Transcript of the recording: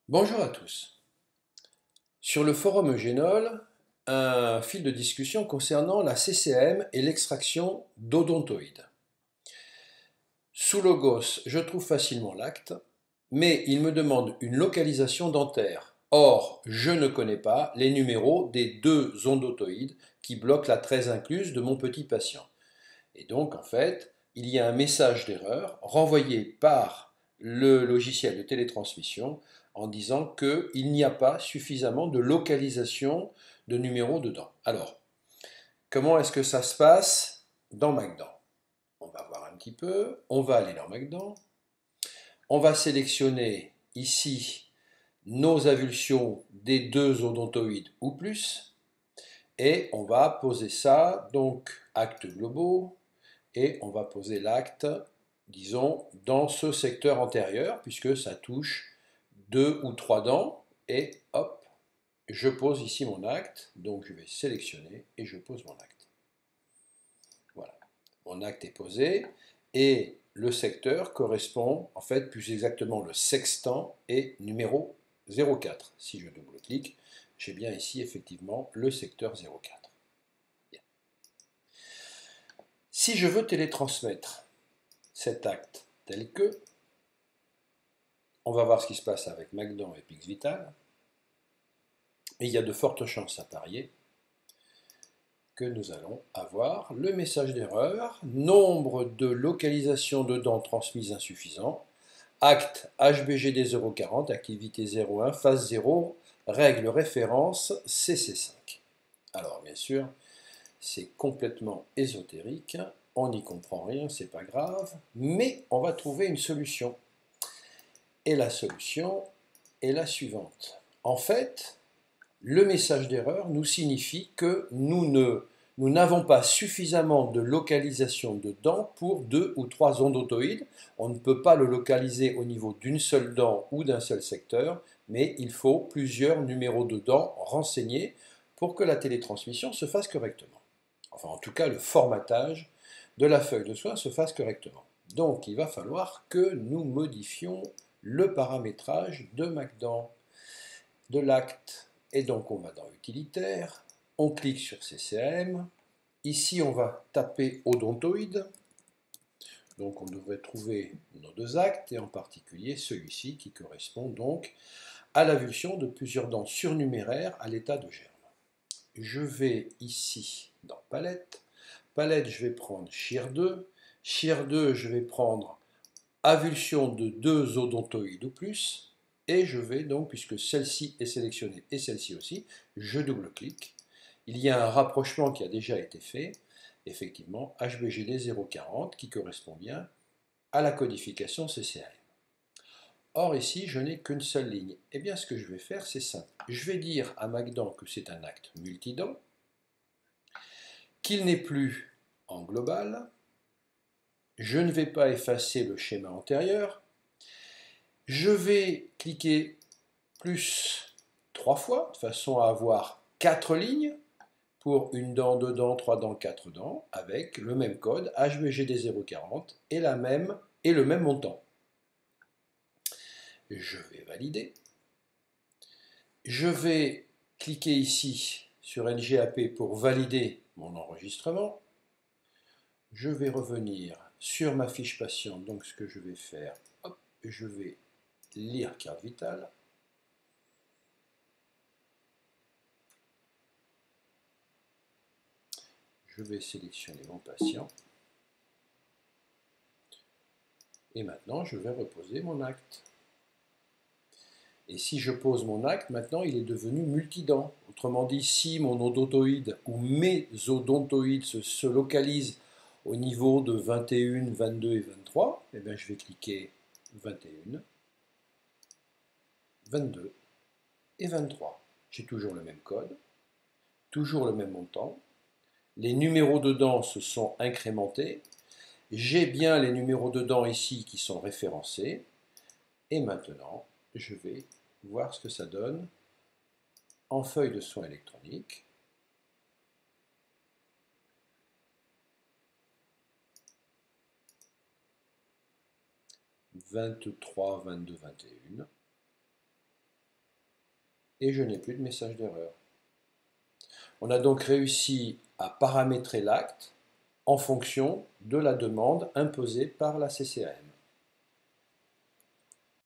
Bonjour à tous. Sur le forum Eugénol, un fil de discussion concernant la CCM et l'extraction d'odontoïdes. Sous Logos, je trouve facilement l'acte, mais il me demande une localisation dentaire. Or, je ne connais pas les numéros des deux odontoïdes qui bloquent la 13 incluse de mon petit patient. Et donc, en fait, il y a un message d'erreur renvoyé par le logiciel de télétransmission en disant qu'il n'y a pas suffisamment de localisation de numéros dedans. Alors, comment est-ce que ça se passe dans Magdan? On va voir un petit peu. On va aller dans Magdan. On va sélectionner ici nos avulsions des deux odontoïdes ou plus. Et on va poser ça, donc actes globaux, et on va poser l'acte, disons, dans ce secteur antérieur, puisque ça touche deux ou trois dents, et hop, je pose ici mon acte, donc je vais sélectionner et je pose mon acte. Voilà, mon acte est posé, et le secteur correspond, en fait, plus exactement le sextant est numéro 04. Si je double-clique, j'ai bien ici effectivement le secteur 04. Bien. Si je veux télétransmettre cet acte tel que, on va voir ce qui se passe avec Magdan et Pixvital, et il y a de fortes chances à parier que nous allons avoir le message d'erreur, nombre de localisations de dents transmises insuffisant, acte HBGD 040, activité 01, phase 0, règle référence CC5. Alors bien sûr, c'est complètement ésotérique, on n'y comprend rien, c'est pas grave, mais on va trouver une solution. Et la solution est la suivante. En fait, le message d'erreur nous signifie que nous n'avons pas suffisamment de localisation de dents pour deux ou trois odontoïdes. On ne peut pas le localiser au niveau d'une seule dent ou d'un seul secteur, mais il faut plusieurs numéros de dents renseignés pour que la télétransmission se fasse correctement. Enfin, en tout cas, le formatage de la feuille de soin se fasse correctement. Donc, il va falloir que nous modifions le paramétrage de Magdan, de l'acte. Et donc, on va dans Utilitaire, on clique sur CCM. Ici, on va taper odontoïde. Donc, on devrait trouver nos deux actes, et en particulier celui-ci qui correspond donc à l'avulsion de plusieurs dents surnuméraires à l'état de germe. Je vais ici dans Palette. Palette, je vais prendre Shear 2. Shear 2, je vais prendre avulsion de deux odontoïdes ou plus. Et je vais donc, puisque celle-ci est sélectionnée et celle-ci aussi, je double-clique. Il y a un rapprochement qui a déjà été fait. Effectivement, HBGD 040 qui correspond bien à la codification CCAM. Or ici, je n'ai qu'une seule ligne. Eh bien, ce que je vais faire, c'est simple. Je vais dire à Magdan que c'est un acte multident, qu'il n'est plus en global. Je ne vais pas effacer le schéma antérieur. Je vais cliquer plus 3 fois, de façon à avoir 4 lignes pour une dent, deux dents, trois dents, quatre dents, avec le même code HBGD 040 et le même montant. Je vais valider. Je vais cliquer ici sur NGAP pour valider mon enregistrement. Je vais revenir sur ma fiche patient. Donc ce que je vais faire, hop, je vais lire carte vitale. Je vais sélectionner mon patient. Et maintenant, je vais reposer mon acte. Et si je pose mon acte, maintenant, il est devenu multident. Autrement dit, si mon odontoïde ou mes odontoïdes se localisent au niveau de 21, 22 et 23, eh bien, je vais cliquer 21, 22 et 23. J'ai toujours le même code, toujours le même montant. Les numéros de dents se sont incrémentés. J'ai bien les numéros de dents ici qui sont référencés. Et maintenant, je vais voir ce que ça donne en feuille de soins électronique. 23, 22, 21. et je n'ai plus de message d'erreur. On a donc réussi à paramétrer l'acte en fonction de la demande imposée par la CCM.